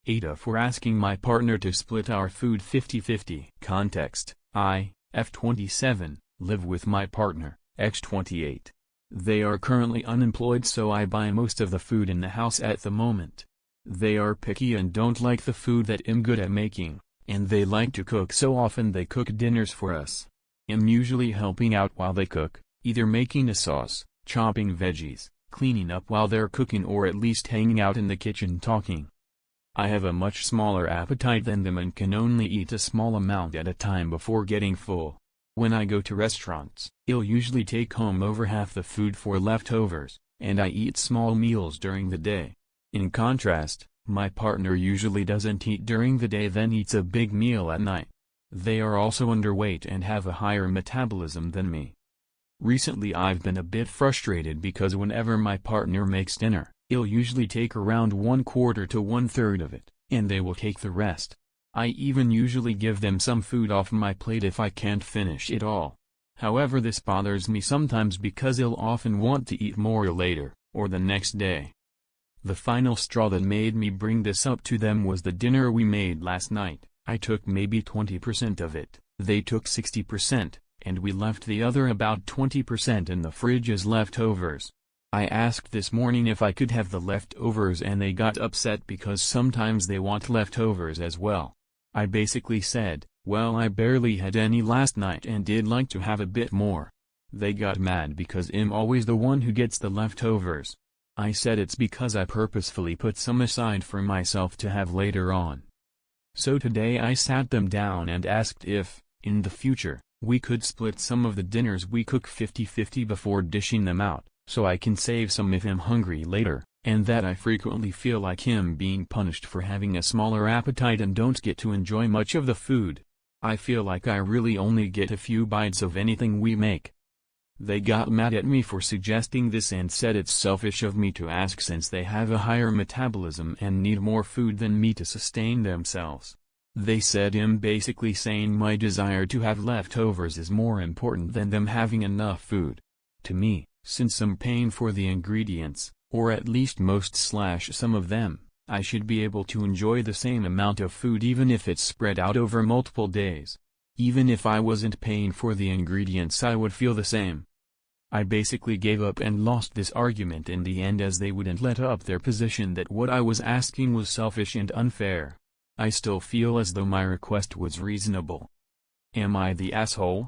AITAH for asking my partner to split our food 50-50. Context: I, F27, live with my partner, X28. They are currently unemployed, so I buy most of the food in the house at the moment. They are picky and don't like the food that I'm good at making, and they like to cook, so often they cook dinners for us. I'm usually helping out while they cook, either making a sauce, chopping veggies, cleaning up while they're cooking, or at least hanging out in the kitchen talking. I have a much smaller appetite than them and can only eat a small amount at a time before getting full. When I go to restaurants, I'll usually take home over half the food for leftovers, and I eat small meals during the day. In contrast, my partner usually doesn't eat during the day, then eats a big meal at night. They are also underweight and have a higher metabolism than me. Recently I've been a bit frustrated because whenever my partner makes dinner, I'll usually take around 1/4 to 1/3 of it, and they will take the rest. I even usually give them some food off my plate if I can't finish it all. However, this bothers me sometimes because I'll often want to eat more later, or the next day. The final straw that made me bring this up to them was the dinner we made last night. I took maybe 20% of it, they took 60%, and we left the other about 20% in the fridge as leftovers. I asked this morning if I could have the leftovers, and they got upset because sometimes they want leftovers as well. I basically said, well, I barely had any last night and did like to have a bit more. They got mad because I'm always the one who gets the leftovers. I said it's because I purposefully put some aside for myself to have later on. So today I sat them down and asked if, in the future, we could split some of the dinners we cook 50-50 before dishing them out, so I can save some if I'm hungry later, and that I frequently feel like I'm being punished for having a smaller appetite and don't get to enjoy much of the food. I feel like I really only get a few bites of anything we make. They got mad at me for suggesting this and said it's selfish of me to ask since they have a higher metabolism and need more food than me to sustain themselves. They said I'm basically saying my desire to have leftovers is more important than them having enough food. To me, since I'm paying for the ingredients, or at least some of them, I should be able to enjoy the same amount of food even if it's spread out over multiple days. Even if I wasn't paying for the ingredients, I would feel the same. I basically gave up and lost this argument in the end as they wouldn't let up their position that what I was asking was selfish and unfair. I still feel as though my request was reasonable. Am I the asshole?